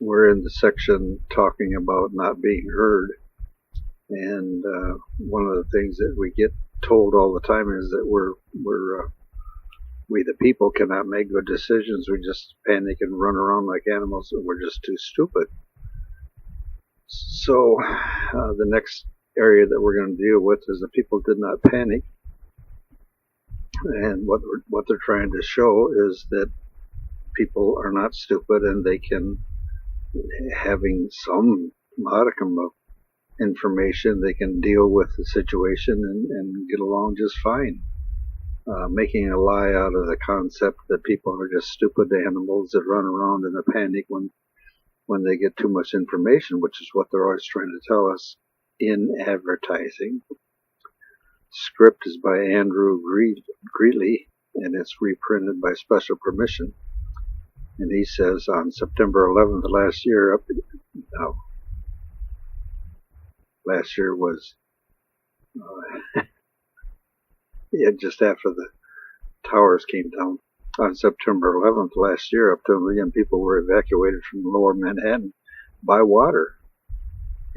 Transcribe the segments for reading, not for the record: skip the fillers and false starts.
we're in the section talking about not being heard, and one of the things that we get told all the time is that we the people cannot make good decisions. We just panic and run around like animals, and we're just too stupid. So the next area that we're going to deal with is the people did not panic, and what they're trying to show is that people are not stupid, and they can, having some modicum of information, they can deal with the situation and get along just fine. Making a lie out of the concept that people are just stupid animals that run around in a panic when they get too much information, which is what they're always trying to tell us in advertising. Script is by Andrew Greeley, and it's reprinted by special permission. And he says on September 11th last year, last year was just after the towers came down. On September 11th last year, up to 1 million people were evacuated from lower Manhattan by water.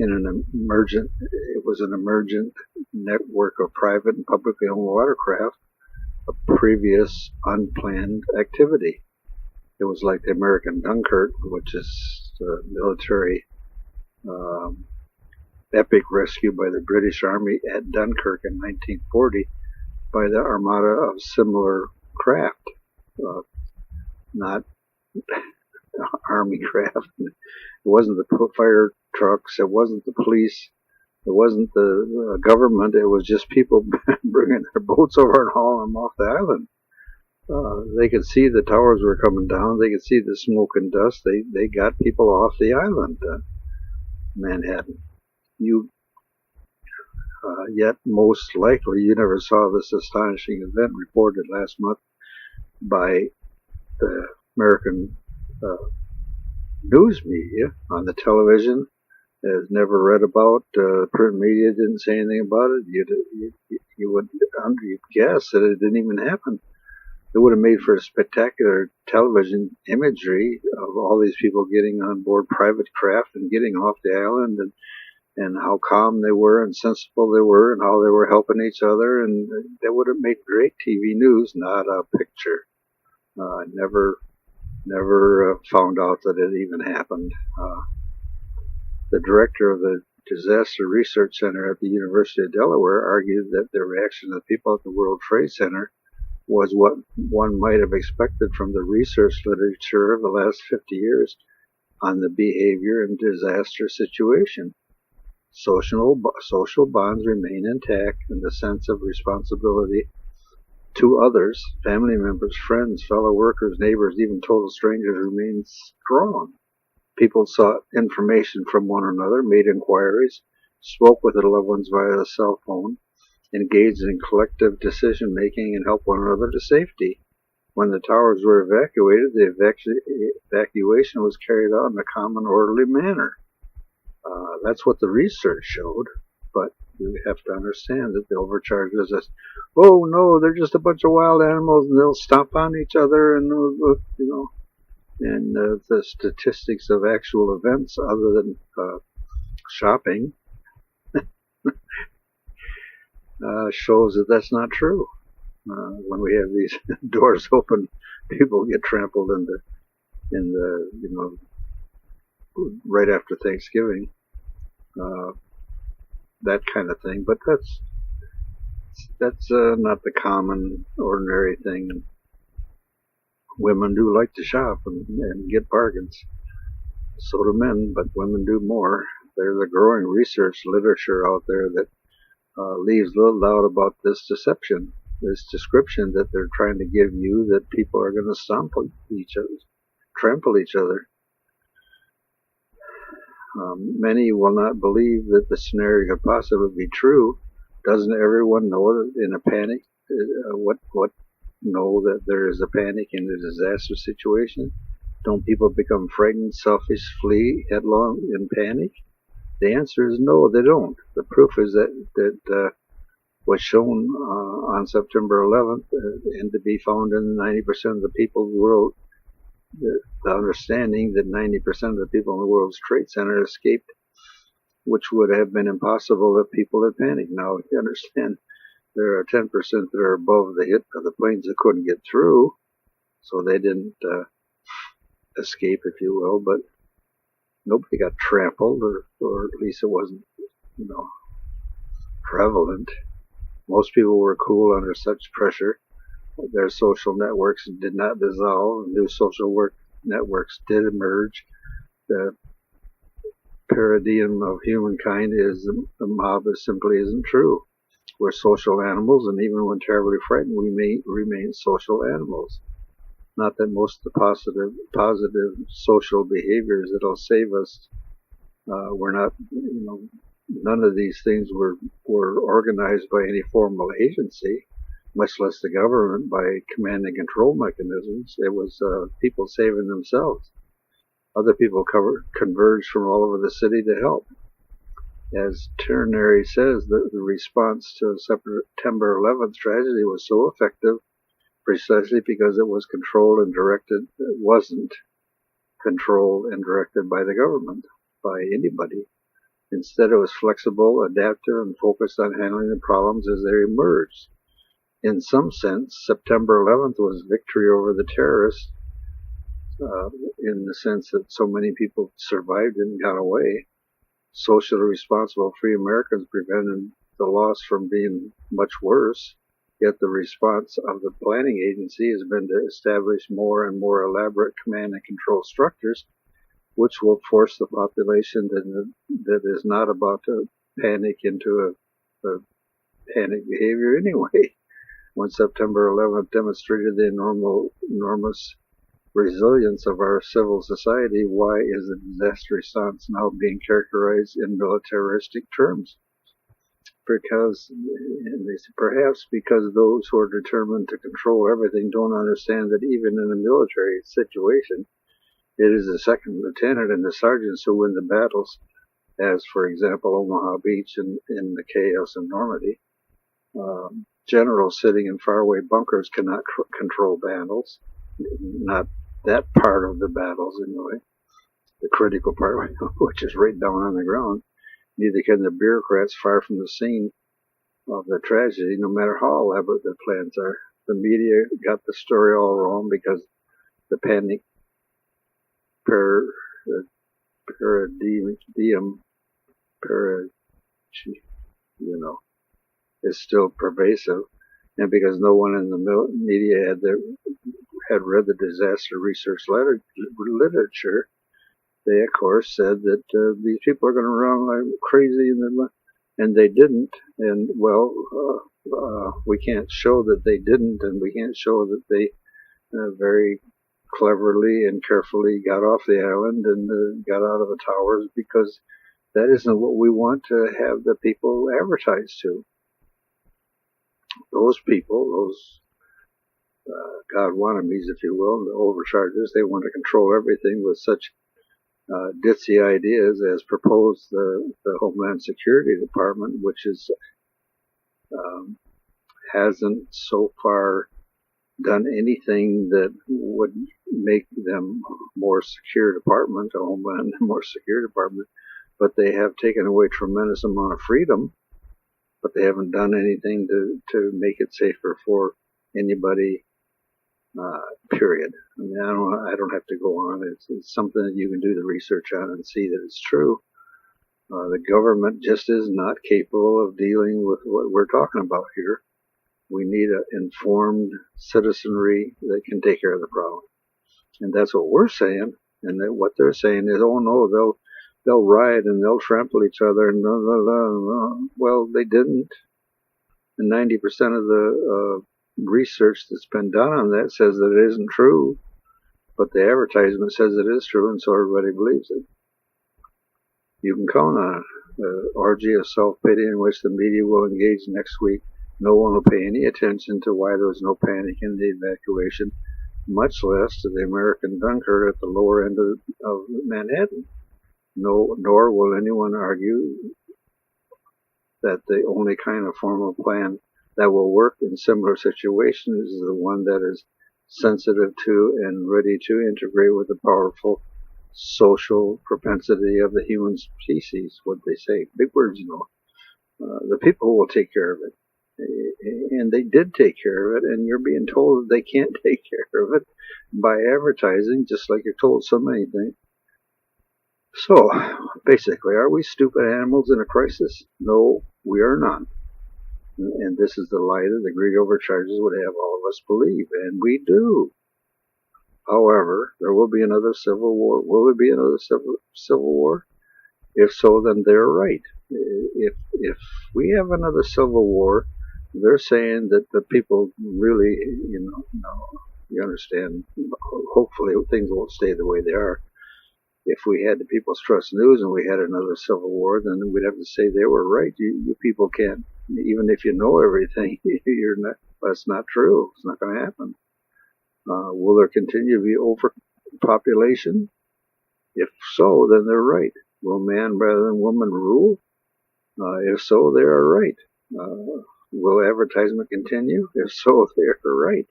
It was an emergent network of private and publicly owned watercraft, a previous unplanned activity. It was like the American Dunkirk, which is the military epic rescue by the British Army at Dunkirk in 1940 by the armada of similar craft, not army craft. It wasn't the fire trucks, it wasn't the police, it wasn't the government, it was just people bringing their boats over and hauling them off the island. They could see the towers were coming down, they could see the smoke and dust, they got people off the island, Manhattan. Yet most likely you never saw this astonishing event reported last month by the American news media on the television. Has never read about. Print media didn't say anything about it. You would guess that it didn't even happen. It would have made for a spectacular television imagery of all these people getting on board private craft and getting off the island, and how calm they were and sensible they were, and how they were helping each other, and that would have made great TV news, not a picture. Never found out that it even happened. The director of the Disaster Research Center at the University of Delaware argued that the reaction of the people at the World Trade Center was what one might have expected from the research literature of the last 50 years on the behavior in disaster situation. Social bonds remain intact, and the sense of responsibility to others, family members, friends, fellow workers, neighbors, even total strangers, remains strong. People sought information from one another, made inquiries, spoke with their loved ones via the cell phone, engaged in collective decision-making, and helped one another to safety. When the towers were evacuated, the evacuation was carried out in a calm and orderly manner. That's what the research showed, but you have to understand that the overcharge is this, oh no, they're just a bunch of wild animals and they'll stomp on each other, and and the statistics of actual events other than shopping shows that that's not true. When we have these doors open, people get trampled in the right after Thanksgiving, that kind of thing. But that's not the common, ordinary thing. Women do like to shop and get bargains. So do men, but women do more. There's a growing research literature out there that leaves little doubt about this deception, this description that they're trying to give you, that people are going to stomp each other, trample each other. Many will not believe that the scenario could possibly be true. Doesn't everyone know that in a panic, know that there is a panic in a disaster situation? Don't people become frightened, selfish, flee headlong in panic? The answer is no, they don't. The proof is that was shown on September 11th and to be found in 90% of the people's world the understanding that 90% of the people in the World Trade Center escaped, which would have been impossible if people had panicked. Now, you understand, there are 10% that are above the hit of the planes that couldn't get through, so they didn't escape, if you will, but nobody got trampled, or at least it wasn't, prevalent. Most people were cool under such pressure. Their social networks did not dissolve. New social networks did emerge. The paradigm of humankind is the mob simply isn't true. We're social animals, and even when terribly frightened, we may remain social animals. Not that most of the positive social behaviors that'll save us were not, none of these things were organized by any formal agency, much less the government by command and control mechanisms. It was people saving themselves. Other people converged from all over the city to help. As Ternary says, the response to September 11th tragedy was so effective precisely because it was controlled and directed. It wasn't controlled and directed by the government, by anybody. Instead, it was flexible, adaptive, and focused on handling the problems as they emerged. In some sense, September 11th was victory over the terrorists, in the sense that so many people survived and got away. Socially responsible free Americans prevented the loss from being much worse. Yet the response of the planning agency has been to establish more and more elaborate command and control structures, which will force the population that is not about to panic into a panic behavior anyway. When September 11th demonstrated the enormous resilience of our civil society, why is the disaster response now being characterized in militaristic terms? Perhaps because those who are determined to control everything don't understand that even in a military situation, it is the second lieutenant and the sergeants who win the battles, as, for example, Omaha Beach and in the chaos in Normandy. Generals sitting in faraway bunkers cannot control battles, not that part of the battles anyway, the critical part, which is right down on the ground. Neither can the bureaucrats far from the scene of the tragedy, no matter how elaborate their plans are. The media got the story all wrong because the panic is still pervasive, and because no one in the media had read the disaster research literature, they of course said that these people are going to run like crazy, and they didn't. And well, we can't show that they didn't, and we can't show that they very cleverly and carefully got off the island and got out of the towers, because that isn't what we want to have the people advertise to. Those people, those God wannabes, if you will, the overchargers, they want to control everything with such ditzy ideas as proposed the Homeland Security Department, which hasn't so far done anything that would make them more secure department, a Homeland more secure department, but they have taken away a tremendous amount of freedom, but they haven't done anything to make it safer for anybody, period. I mean, I don't have to go on. It's something that you can do the research on and see that it's true. The government just is not capable of dealing with what we're talking about here. We need an informed citizenry that can take care of the problem. And that's what we're saying. And that what they're saying is, oh no, they'll riot and they'll trample each other. And blah, blah, blah. Well, they didn't. And 90% of the research that's been done on that says that it isn't true. But the advertisement says it is true, and so everybody believes it. You can count on it. The orgy of self-pity in which the media will engage next week. No one will pay any attention to why there was no panic in the evacuation, much less to the American Dunkirk at the lower end of Manhattan. Nor will anyone argue that the only kind of formal plan that will work in similar situations is the one that is sensitive to and ready to integrate with the powerful social propensity of the human species. What they say, big words, the people will take care of it. And they did take care of it, and you're being told that they can't take care of it by advertising, just like you're told so many things. So, basically, are we stupid animals in a crisis? No, we are not. And this is the lie that the greedy overcharges would have all of us believe, and we do. However, there will be another civil war. Will there be another civil war? If so, then they're right. If we have another civil war, they're saying that the people really, you understand, hopefully things won't stay the way they are. If we had the People's Trust News and we had another civil war, then we'd have to say they were right. You people can't, even if you know everything, that's not true. It's not going to happen. Will there continue to be overpopulation? If so, then they're right. Will man rather than woman rule? If so, they are right. Will advertisement continue? If so, they are right.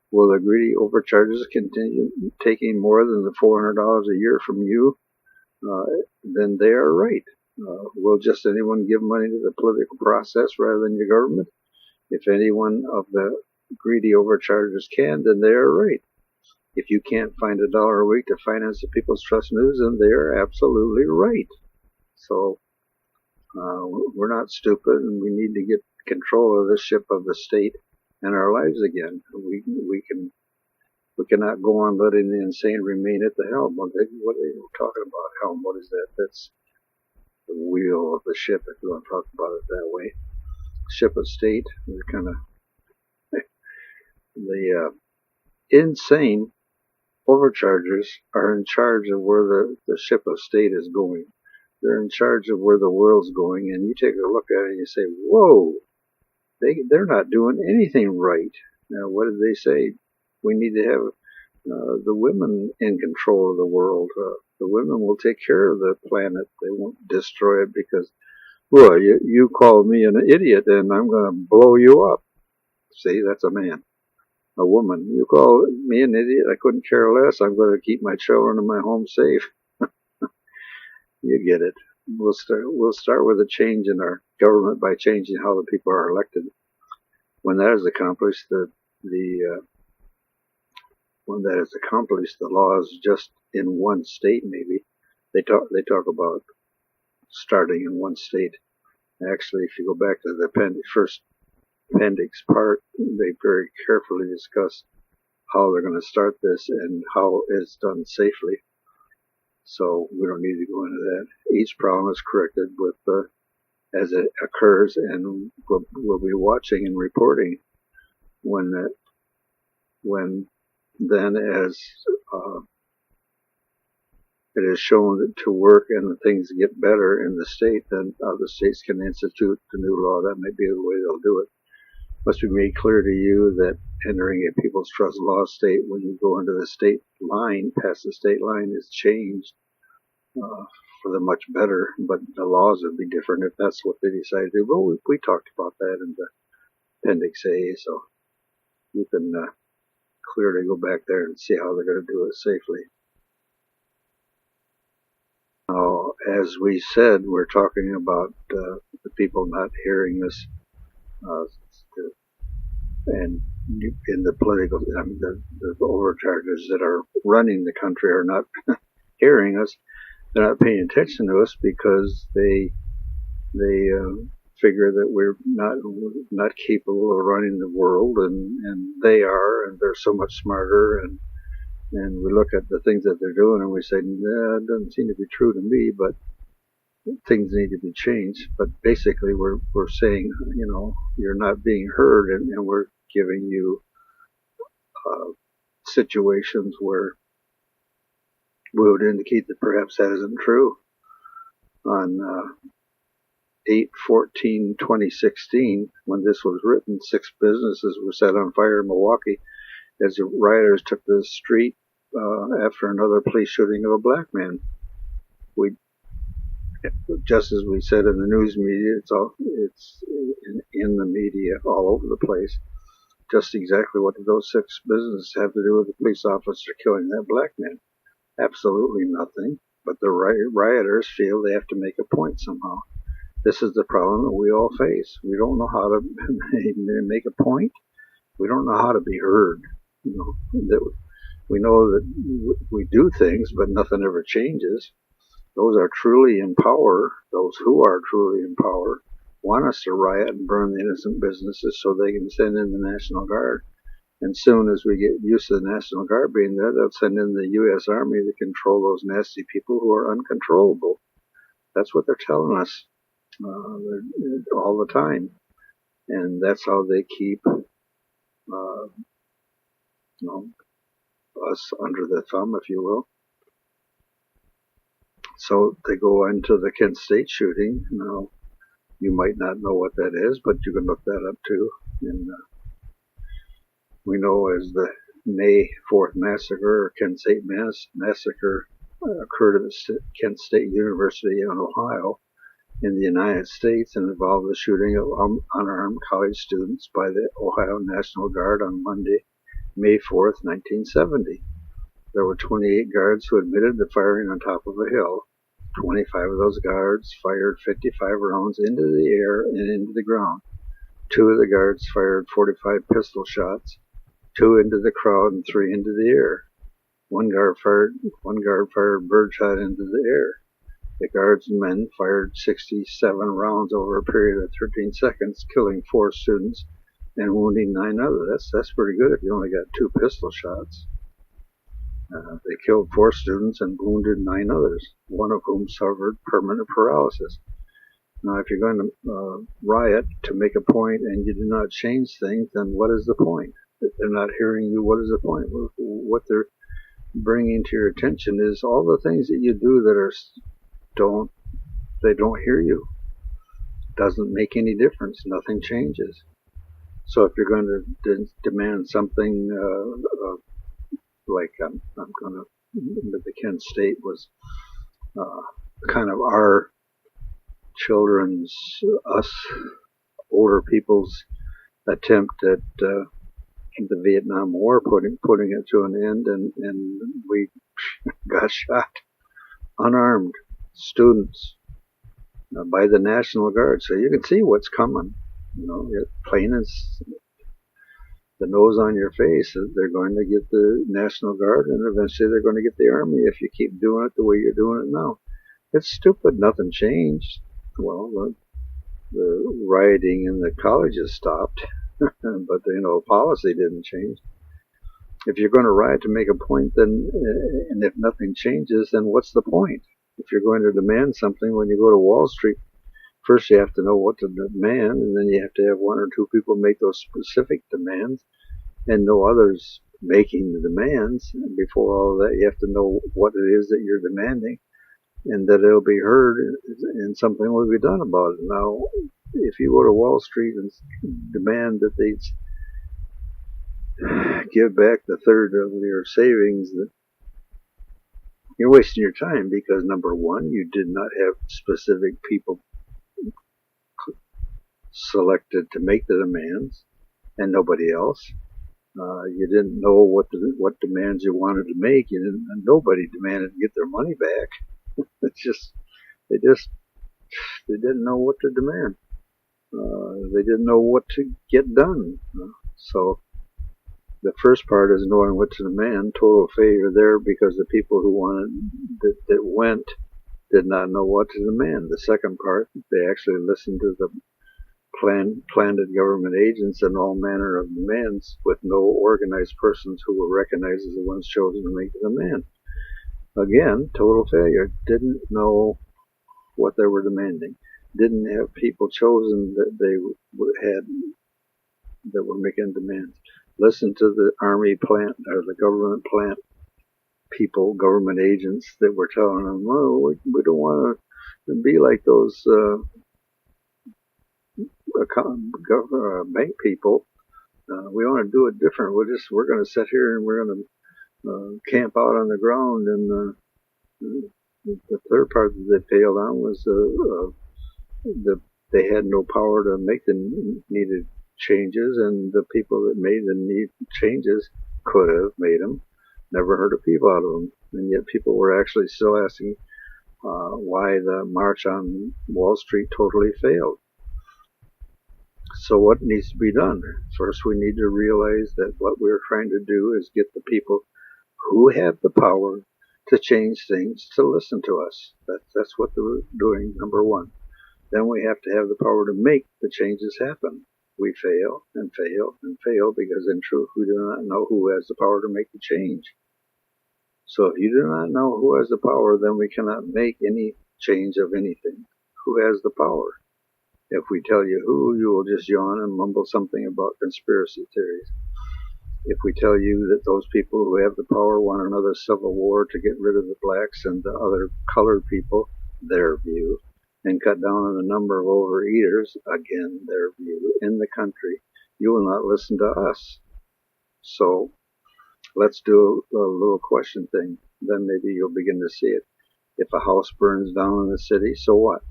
Will the greedy overcharges continue taking more than the $400 a year from you? Then they are right. Will just anyone give money to the political process rather than your government? If any one of the greedy overchargers can, then they are right. If you can't find $1 a week to finance the People's Trust News, then they are absolutely right. So we're not stupid, and we need to get control of the ship of the state and our lives again. We cannot go on letting the insane remain at the helm. What are they talking about? Helm? What is that? That's the wheel of the ship, if you want to talk about it that way. Ship of state. They're kind of the insane overchargers are in charge of where the ship of state is going. They're in charge of where the world's going, and you take a look at it and you say, whoa, they're not doing anything right. Now, what did they say? We need to have the women in control of the world. The women will take care of the planet. They won't destroy it because, well, you call me an idiot and I'm going to blow you up. See, that's a man. A woman, you call me an idiot, I couldn't care less. I'm going to keep my children and my home safe. You get it. We'll start with a change in our government by changing how the people are elected. When that is accomplished, the laws just in one state. Maybe they talk about starting in one state. Actually, if you go back to the first appendix part, they very carefully discuss how they're going to start this and how it's done safely. So we don't need to go into that. Each problem is corrected with as it occurs, and we'll be watching and reporting when then as it is shown to work and things get better in the state, then other states can institute the new law. That may be the way they'll do it. Must be made clear to you that entering a People's Trust law state, when you go into the state line, past the state line, is changed for the much better, but the laws would be different if that's what they decide to do. Well, we talked about that in the Appendix A, so you can clearly go back there and see how they're going to do it safely. Now, as we said, we're talking about the people not hearing this, and in the political, the overchargers that are running the country are not hearing us. They're not paying attention to us because they figure that we're not capable of running the world, and they are, and they're so much smarter, and we look at the things that they're doing and we say, nah, it doesn't seem to be true to me, but things need to be changed. But basically we're saying, you're not being heard, and we're giving you situations where we would indicate that perhaps that isn't true. On 8/14/2016, when this was written, 6 businesses were set on fire in Milwaukee as the rioters took to the street after another police shooting of a black man. Just as we said in the news media, it's in the media all over the place. just exactly what did those 6 businesses have to do with the police officer killing that black man? Absolutely nothing. But the rioters feel they have to make a point somehow. This is the problem that we all face. We don't know how to make a point. We don't know how to be heard. We know that we do things, but nothing ever changes. Those are truly in power, those who are truly in power, want us to riot and burn the innocent businesses so they can send in the National Guard. And soon as we get used to the National Guard being there, they'll send in the U.S. Army to control those nasty people who are uncontrollable. That's what they're telling us all the time. And that's how they keep us under the thumb, if you will. So they go into the Kent State shooting. Now, you might not know what that is, but you can look that up too. And we know as the May 4th massacre, or Kent State massacre, occurred at the Kent State University in Ohio in the United States and involved the shooting of unarmed college students by the Ohio National Guard on Monday, May 4th, 1970. There were 28 guards who admitted to firing on top of a hill. 25 of those guards fired 55 rounds into the air and into the ground. 2 of the guards fired 45 pistol shots, 2 into the crowd and 3 into the air. One guard fired birdshot into the air. The guards and men fired 67 rounds over a period of 13 seconds, killing 4 students and wounding 9 others. That's pretty good if you only got 2 pistol shots. They killed 4 students and wounded 9 others, one of whom suffered permanent paralysis. Now, if you're going to riot to make a point and you do not change things, then what is the point? If they're not hearing you, what is the point? What they're bringing to your attention is all the things that you do that they don't hear you. It doesn't make any difference. Nothing changes. So if you're going to demand something like the Kent State was kind of our children's, us older people's attempt at the Vietnam War, putting it to an end, and we got shot, unarmed students by the National Guard. So you can see what's coming. Plain as the nose on your face. They're going to get the National Guard, and eventually they're going to get the Army if you keep doing it the way you're doing it now. It's stupid. Nothing changed. Well, the rioting in the colleges stopped, but policy didn't change. If you're going to riot to make a point, then and if nothing changes, then what's the point? If you're going to demand something when you go to Wall Street, first you have to know what to demand, and then you have to have 1 or 2 people make those specific demands, and no others making the demands. And before all of that, you have to know what it is that you're demanding, and that it'll be heard, and something will be done about it. Now, if you go to Wall Street and demand that they give back the third of your savings, you're wasting your time, because number one, you did not have specific people selected to make the demands, and nobody else. You didn't know what demands you wanted to make. Nobody demanded to get their money back. They didn't know what to demand. They didn't know what to get done. So the first part is knowing what to demand. Total failure there, because the people who wanted that went did not know what to demand. The second part, they actually listened to the planted government agents and all manner of demands, with no organized persons who were recognized as the ones chosen to make the demand. Again, total failure. Didn't know what they were demanding. Didn't have people chosen that they had that were making demands. Listen to the army plant or the government plant people, government agents that were telling them, "Oh, we don't want to be like those bank people. We want to do it different. We're going to sit here and we're going to camp out on the ground." And the third part that they failed on was that they had no power to make the needed changes, and the people that made the need changes could have made them. Never heard a peep out of them, and yet people were actually still asking why the march on Wall Street totally failed. So what needs to be done? First, we need to realize that what we're trying to do is get the people who have the power to change things to listen to us. That's what we're doing, number one. Then we have to have the power to make the changes happen. We fail and fail and fail because in truth we do not know who has the power to make the change. So if you do not know who has the power, then we cannot make any change of anything. Who has the power? If we tell you who, you will just yawn and mumble something about conspiracy theories. If we tell you that those people who have the power want another civil war to get rid of the blacks and the other colored people, their view, and cut down on the number of overeaters, again, their view, in the country, you will not listen to us. So let's do a little question thing. Then maybe you'll begin to see it. If a house burns down in the city, so what?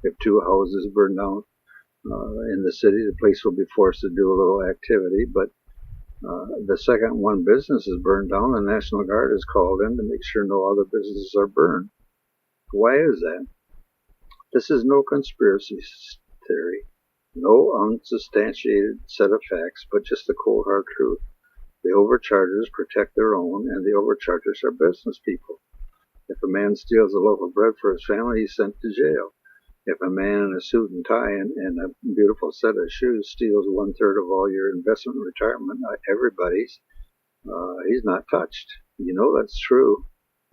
If two houses burn down in the city, the police will be forced to do a little activity. But the second one business is burned down, the National Guard is called in to make sure no other businesses are burned. Why is that? This is no conspiracy theory, no unsubstantiated set of facts, but just the cold hard truth. The overchargers protect their own, and the overchargers are business people. If a man steals a loaf of bread for his family, he's sent to jail. If a man in a suit and tie and a beautiful set of shoes steals 1/3 of all your investment and retirement, everybody's, he's not touched. You know that's true.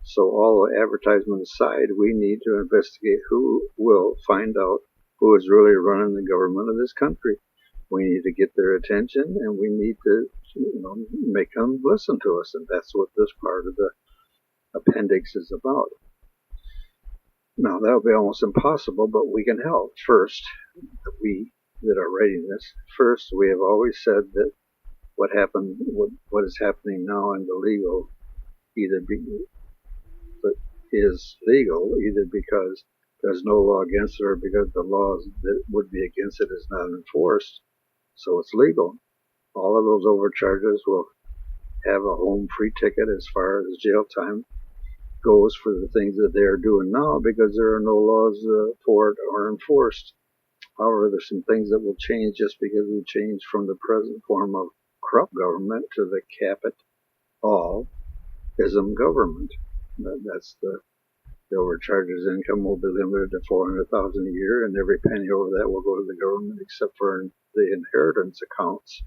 So all the advertisement aside, we need to investigate who will find out who is really running the government of this country. We need to get their attention, and we need to make them listen to us, and that's what this part of the appendix is about. Now, that will be almost impossible, but we can help. First, we that are writing this, first, we have always said that what is happening now in the legal is legal either because there's no law against it or because the laws that would be against it is not enforced. So it's legal. All of those overcharges will have a home free ticket as far as jail time goes for the things that they are doing now because there are no laws for it or enforced. However, there's some things that will change just because we change from the present form of corrupt government to the capital-ism government. That's the overcharges income will be limited to $400,000 a year, and every penny over that will go to the government except for the inheritance accounts,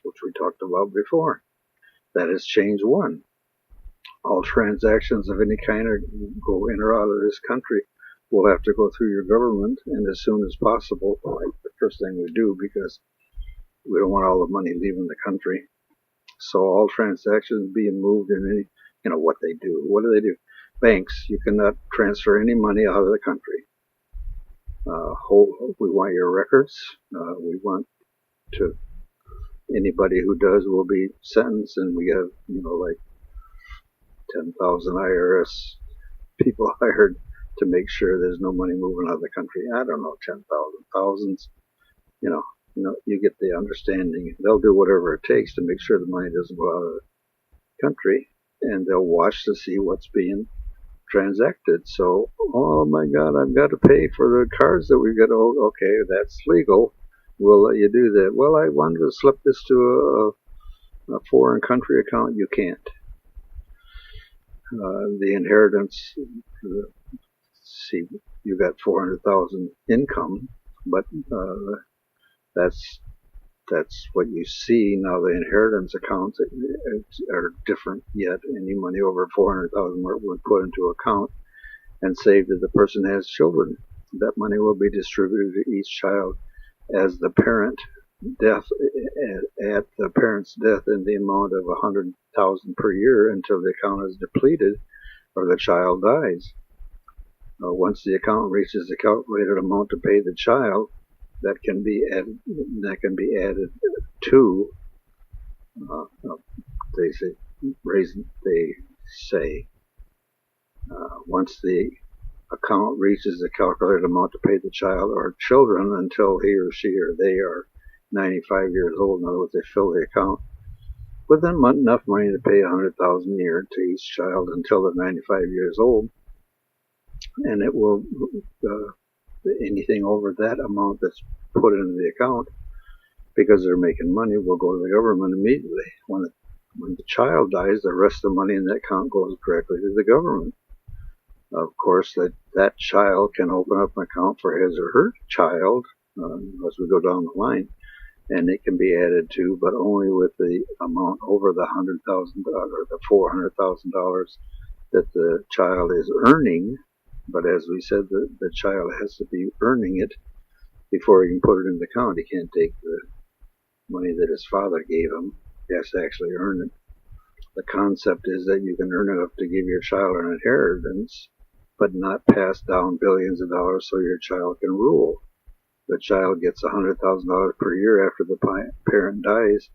which we talked about before. That is change one. All transactions of any kind go in or out of this country will have to go through your government, and as soon as possible, like the first thing we do, because we don't want all the money leaving the country. So all transactions being moved in any, what they do. What do they do? Banks, you cannot transfer any money out of the country. We want your records. We want to, anybody who does will be sentenced, and we have, like 10,000 IRS people hired to make sure there's no money moving out of the country. I don't know, 10,000, thousands. You get the understanding. They'll do whatever it takes to make sure the money doesn't go out of the country, and they'll watch to see what's being transacted. So, oh my God, I've got to pay for the cards that we've got. Oh, okay, that's legal. We'll let you do that. Well, I wanted to slip this to a foreign country account. You can't. The inheritance, see, you got 400,000 income, but that's what you see now. The inheritance accounts are different yet. Any money over 400,000 would put into account and saved if the person has children. That money will be distributed to each child as the parent death at the parent's death in the amount of 100,000 per year until the account is depleted or the child dies. Once the account reaches the calculated amount to pay the child, that can be added to. They say once the account reaches the calculated amount to pay the child or children until he or she or they are 95 years old. In other words, they fill the account with enough money to pay $100,000 a year to each child until they're 95 years old, and it will anything over that amount that's put into the account, because they're making money, will go to the government immediately. When the child dies, the rest of the money in that account goes directly to the government. Of course, that child can open up an account for his or her child as we go down the line, and it can be added to, but only with the amount over the $100,000 or the $400,000 that the child is earning. But as we said, the child has to be earning it before he can put it in the account. He can't take the money that his father gave him. He has to actually earn it. The concept is that you can earn enough to give your child an inheritance, but not pass down billions of dollars so your child can rule. The child gets $100,000 per year after the parent dies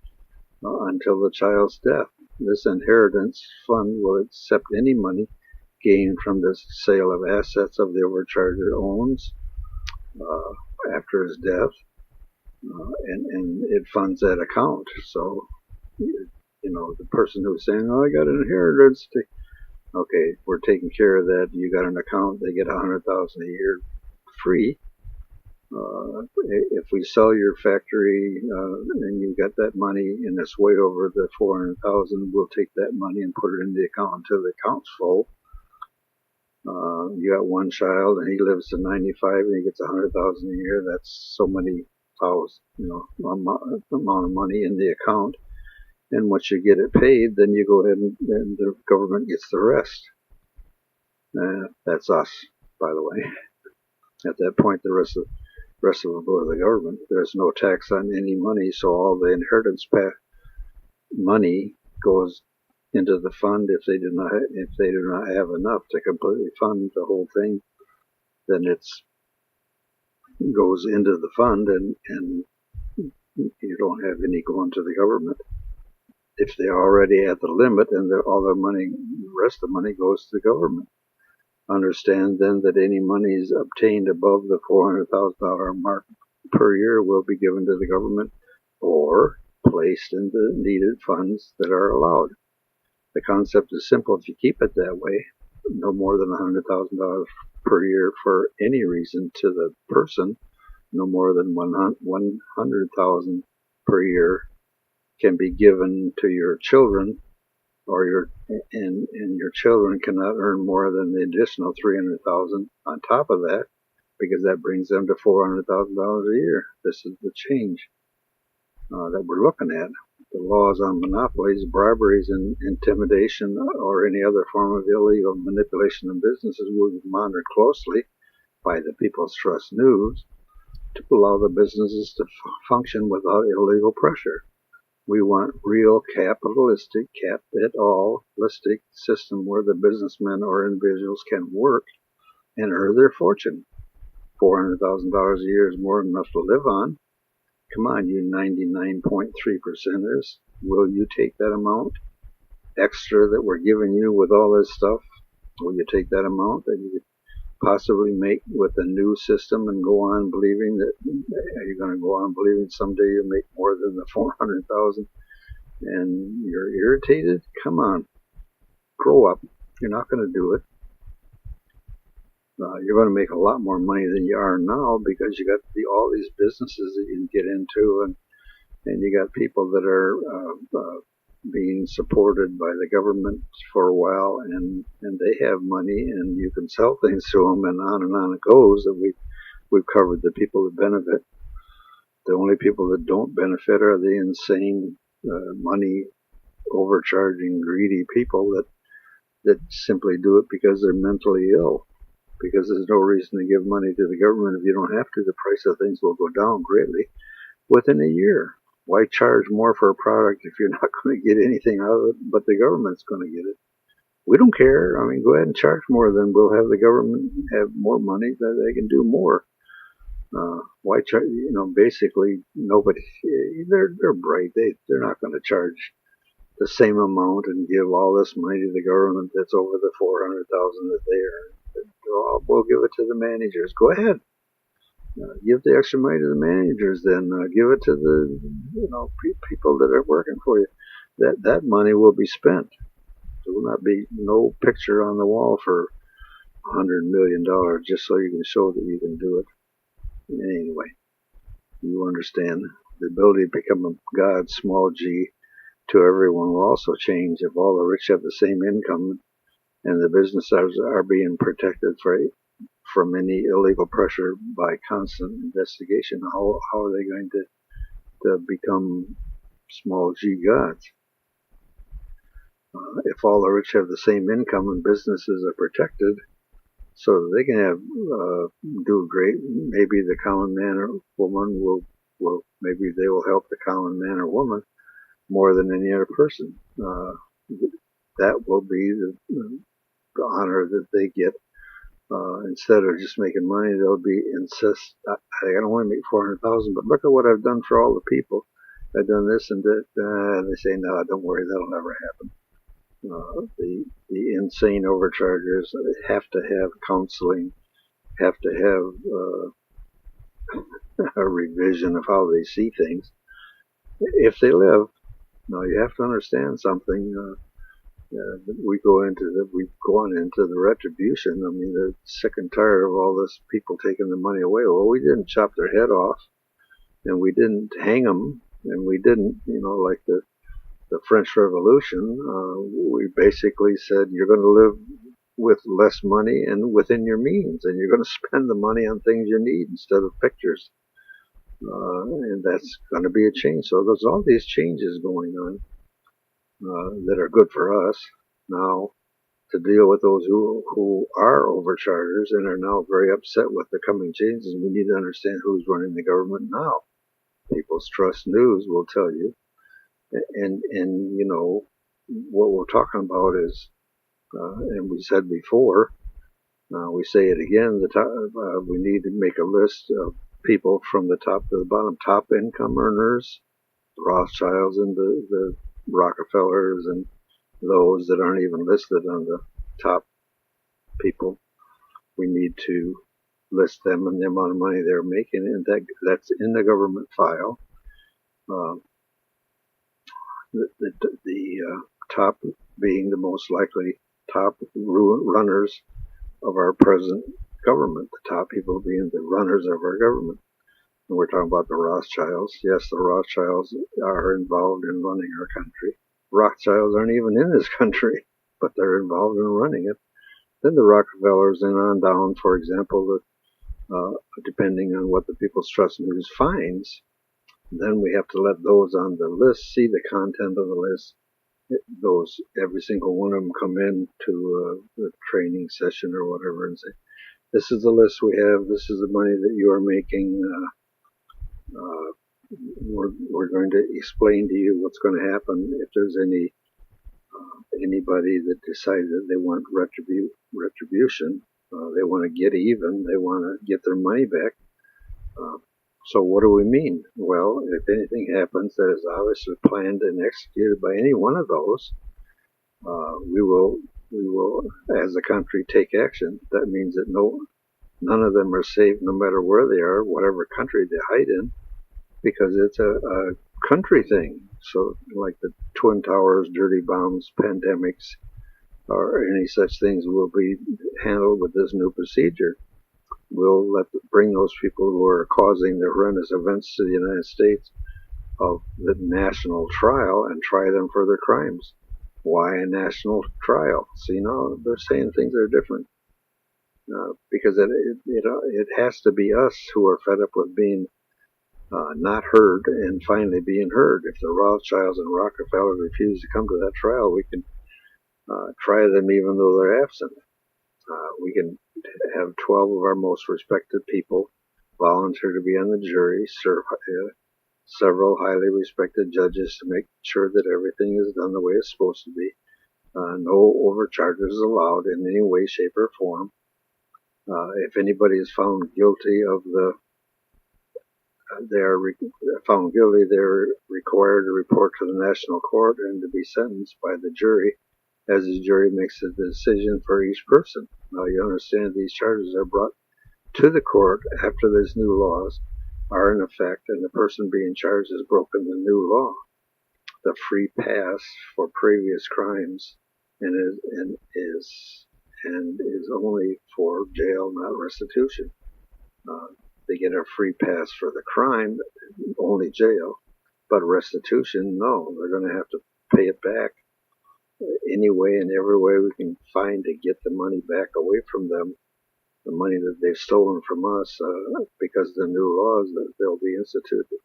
until the child's death. This inheritance fund will accept any money gained from the sale of assets of the overcharger owns after his death, and it funds that account. So, the person who's saying, "Oh, I got an inheritance," okay, we're taking care of that. You got an account; they get $100,000 a year free. If we sell your factory and you got that money and it's way over the $400,000, we'll take that money and put it in the account until the account's full. You got one child and he lives to 95 and he gets $100,000 a year. That's so many thousand, amount of money in the account. And once you get it paid, then you go ahead and the government gets the rest. That's us, by the way. At that point, the rest of it will go to the government. There's no tax on any money, so all the inheritance money goes into the fund. If they do not have enough to completely fund the whole thing, then it goes into the fund, and you don't have any going to the government. If they're already at the limit, and all their money, the rest of the money goes to the government. Understand then that any monies obtained above the $400,000 mark per year will be given to the government or placed in the needed funds that are allowed. The concept is simple. If you keep it that way, no more than $100,000 per year for any reason to the person, no more than $100,000 per year can be given to your children, or your children cannot earn more than the additional $300,000 on top of that, because that brings them to $400,000 a year. This is the change that we're looking at. The laws on monopolies, briberies, and intimidation, or any other form of illegal manipulation of businesses will be monitored closely by the People's Trust News to allow the businesses to function without illegal pressure. We want real capitalistic, capitalistic system where the businessmen or individuals can work and earn their fortune. $400,000 a year is more than enough to live on. Come on, you 99.3%ers. Will you take that amount extra that we're giving you with all this stuff? Will you take that amount that you could possibly make with a new system and go on believing that you're going to go on believing someday you'll make more than the $400,000 and you're irritated? Come on, grow up. You're not going to do it. You're going to make a lot more money than you are now, because you got all these businesses that you can get into, and you got people that are being supported by the government for a while, and they have money, and you can sell things to them, and on it goes. And we've covered the people that benefit. The only people that don't benefit are the insane, money overcharging, greedy people that simply do it because they're mentally ill. Because there's no reason to give money to the government if you don't have to. The price of things will go down greatly within a year. Why charge more for a product if you're not going to get anything out of it, but the government's going to get it? We don't care. I mean, go ahead and charge more, then we'll have the government have more money that they can do more. Why charge? Basically, nobody. They're bright. They're not going to charge the same amount and give all this money to the government that's over the $400,000 that they earn. We'll give it to the managers. Go ahead. Give the extra money to the managers. Then give it to the people that are working for you. That money will be spent. There will not be no picture on the wall for $100 million just so you can show that you can do it. Anyway, you understand the ability to become a god, small g, to everyone will also change if all the rich have the same income and the businesses are being protected from any illegal pressure by constant investigation. How are they going to become small g gods? If all the rich have the same income and businesses are protected, so that they can do great, maybe the common man or woman will maybe they will help the common man or woman more than any other person. That will be the honor that they get. Instead of just making money, they'll insist. I don't want to make 400,000, but look at what I've done for all the people. I've done this and that. They say, no, don't worry, that'll never happen. The insane overchargers have to have counseling, have to have a revision of how they see things if they live. Now you have to understand something. We've gone into the retribution. I mean, they're sick and tired of all this people taking the money away. Well, we didn't chop their head off, and we didn't hang them, and we didn't, like the French Revolution. We basically said you're going to live with less money and within your means, and you're going to spend the money on things you need instead of pictures. And that's going to be a change. So there's all these changes going on that are good for us. Now, to deal with those who are overchargers and are now very upset with the coming changes, we need to understand who's running the government now. People's Trust News will tell you. And what we're talking about is, and we said before, we say it again, we need to make a list of people from the top to the bottom, top income earners, the Rothschilds and the Rockefellers and those that aren't even listed on the top people. We need to list them and the amount of money they're making, and that's in the government file. The top being the most likely top runners of our present government, the top people being the runners of our government. And we're talking about the Rothschilds. Yes, the Rothschilds are involved in running our country. Rothschilds aren't even in this country, but they're involved in running it. Then the Rockefellers and on down, for example, depending on what the People's Trust News finds, then we have to let those on the list see the content of the list. Every single one of them come in to the training session or whatever and say, this is the list we have, this is the money that you are making, we're going to explain to you what's going to happen if there's anybody that decides that they want retribution, they want to get even, they want to get their money back. So what do we mean? Well, if anything happens that is obviously planned and executed by any one of those, we will, as a country, take action. That means that none of them are safe, no matter where they are, whatever country they hide in, because it's a country thing. So, like the Twin Towers, dirty bombs, pandemics, or any such things will be handled with this new procedure. We'll bring those people who are causing the horrendous events to the United States of the national trial and try them for their crimes. Why a national trial? See, now they're saying things are different. Because it has to be us who are fed up with being not heard and finally being heard. If the Rothschilds and Rockefellers refuse to come to that trial, we can try them even though they're absent. We can have 12 of our most respected people volunteer to be on the jury, serve several highly respected judges to make sure that everything is done the way it's supposed to be. No overcharges allowed in any way, shape, or form. If anybody is found guilty they're required to report to the national court and to be sentenced by the jury, as the jury makes a decision for each person. Now, you understand these charges are brought to the court after these new laws are in effect and the person being charged has broken the new law, the free pass for previous crimes and is only for jail, not restitution. They get a free pass for the crime, only jail, but restitution, no. They're going to have to pay it back any way and every way we can find to get the money back away from them, the money that they've stolen from us because of the new laws that they'll be instituted.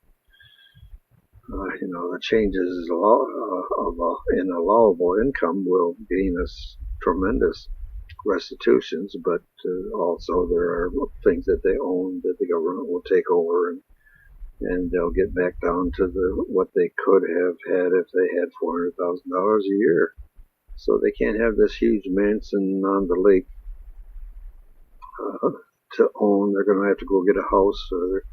The changes in allowable income will gain us tremendous restitutions, but also there are things that they own that the government will take over, and they'll get back down to what they could have had if they had $400,000 a year. So they can't have this huge mansion on the lake to own. They're going to have to go get a house or their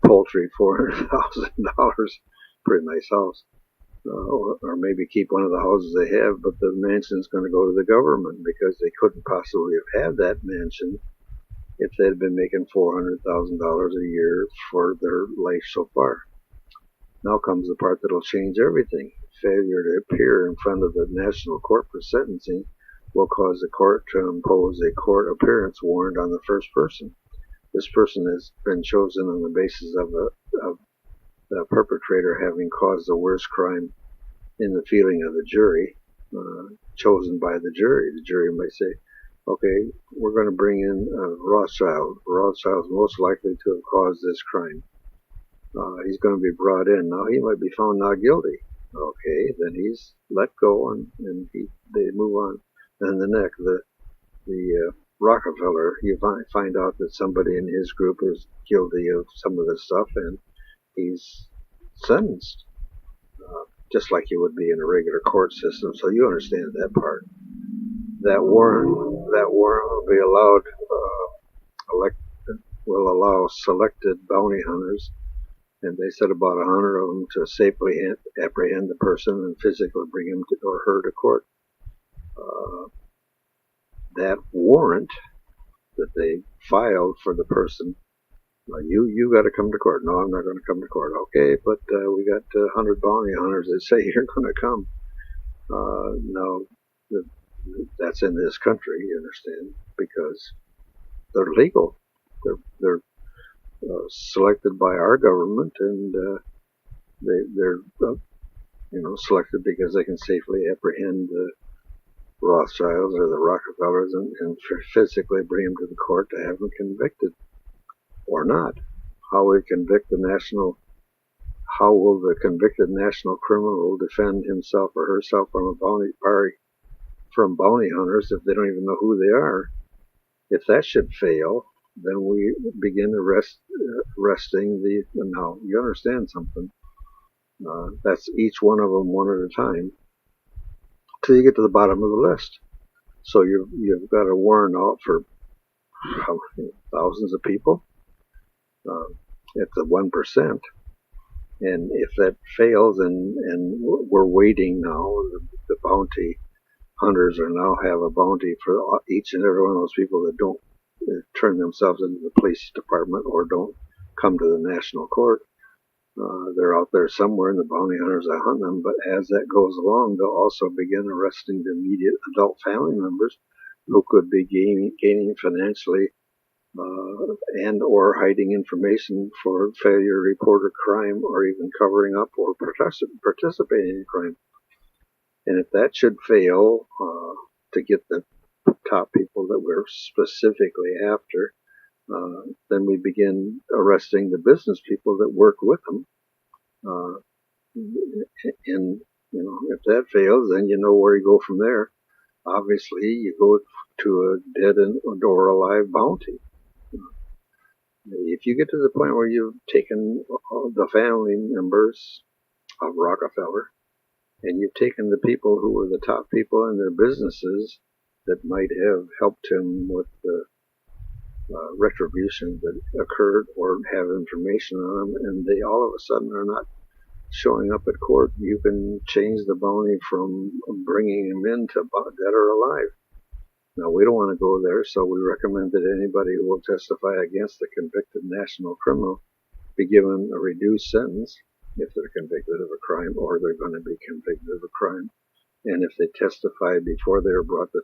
paltry $400,000, pretty nice house, or maybe keep one of the houses they have, but the mansion's going to go to the government because they couldn't possibly have had that mansion if they'd been making $400,000 a year for their life so far. Now comes the part that'll change everything. Failure to appear in front of the national court for sentencing will cause the court to impose a court appearance warrant on the first person. This person has been chosen on the basis of the perpetrator having caused the worst crime in the feeling of the jury, chosen by the jury. The jury might say, okay, we're going to bring in Rothschild. Rothschild's most likely to have caused this crime. He's going to be brought in. Now, he might be found not guilty. Okay, then he's let go and they move on. And the next, the Rockefeller, you find out that somebody in his group is guilty of some of this stuff, and he's sentenced, just like he would be in a regular court system. So you understand that part. That warrant will be allowed, will allow selected bounty hunters, and they said about 100 of them, to safely apprehend the person and physically bring him or her to court. That warrant that they filed for the person, you got to come to court. No, I'm not going to come to court. Okay, but we got 100 bounty hunters that say you're going to come. No, that's in this country, you understand, because they're legal. They're selected by our government, and they're selected because they can safely apprehend the Rothschilds or the Rockefellers and physically bring them to the court to have them convicted or not. How will the convicted national criminal defend himself or herself from bounty hunters if they don't even know who they are? If that should fail, then we begin arresting now you understand something. That's each one of them one at a time till you get to the bottom of the list. So you've got a warrant out for how many thousands of people at the 1%. And if that fails, and we're waiting now, the bounty hunters now have a bounty for each and every one of those people that don't turn themselves into the police department or don't come to the national court. They're out there somewhere, and the bounty hunters are hunting them. But as that goes along, they'll also begin arresting the immediate adult family members who could be gaining financially and or hiding information for failure to report a crime, or even covering up or participating in crime. And if that should fail, to get the top people that we're specifically after, then we begin arresting the business people that work with them. And if that fails, then you know where you go from there. Obviously, you go to a dead or alive bounty. If you get to the point where you've taken the family members of Rockefeller, and you've taken the people who were the top people in their businesses that might have helped him with the retribution that occurred or have information on them, and they all of a sudden are not showing up at court, you can change the bounty from bringing him in to dead or alive. Now, we don't want to go there, so we recommend that anybody who will testify against a convicted national criminal be given a reduced sentence if they're convicted of a crime or they're going to be convicted of a crime. And if they testify before they are brought to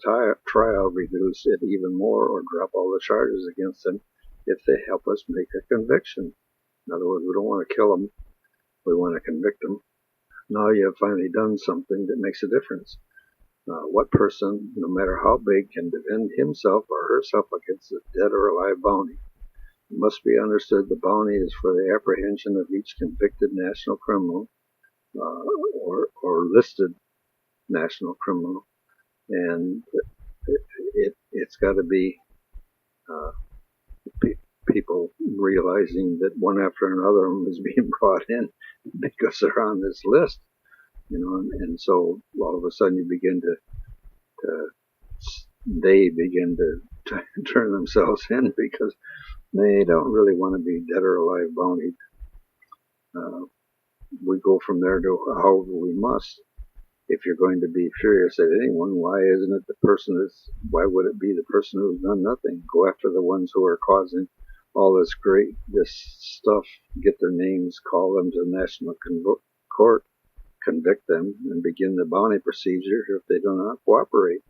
trial, reduce it even more or drop all the charges against them if they help us make a conviction. In other words, we don't want to kill them. We want to convict them. Now you have finally done something that makes a difference. What person, no matter how big, can defend himself or herself against a dead or alive bounty? It must be understood the bounty is for the apprehension of each convicted national criminal or listed national criminal, and it's got to be people realizing that one after another of them is being brought in because they're on this list, and so all of a sudden you begin they begin to turn themselves in because they don't really want to be dead or alive bountied. We go from there to however we must. If you're going to be furious at anyone, why isn't it why would it be the person who's done nothing? Go after the ones who are causing all this stuff, get their names, call them to the national court, convict them, and begin the bounty procedure if they do not cooperate.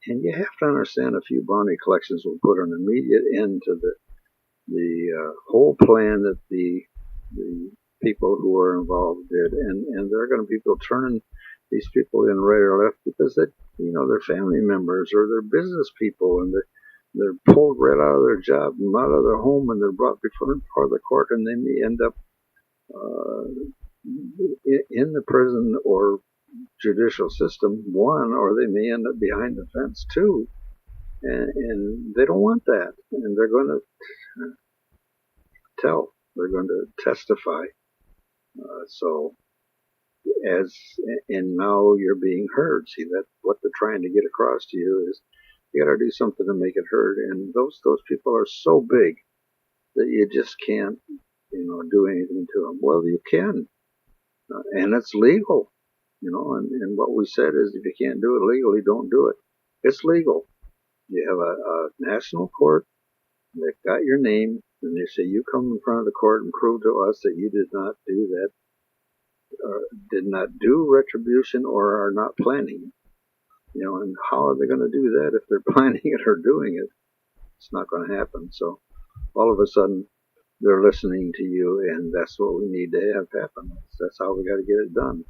And you have to understand a few bounty collections will put an immediate end to the whole plan that the people who are involved did, and there are going to be people turning these people in right or left because they're family members or they're business people, and they're pulled right out of their job and out of their home, and they're brought before the court, and they may end up in the prison or judicial system, one, or they may end up behind the fence, two, and they don't want that, and they're going to they're going to testify. And now you're being heard. See, that what they're trying to get across to you is you got to do something to make it heard. And those people are so big that you just can't, do anything to them. Well, you can, and it's legal, And what we said is, if you can't do it legally, don't do it. It's legal. You have a national court. They've got your name, and they say you come in front of the court and prove to us that you did not do that. Did not do retribution or are not planning it. And how are they going to do that if they're planning it or doing it? It's not going to happen. So all of a sudden they're listening to you, and that's what we need to have happen. That's how we got to get it done.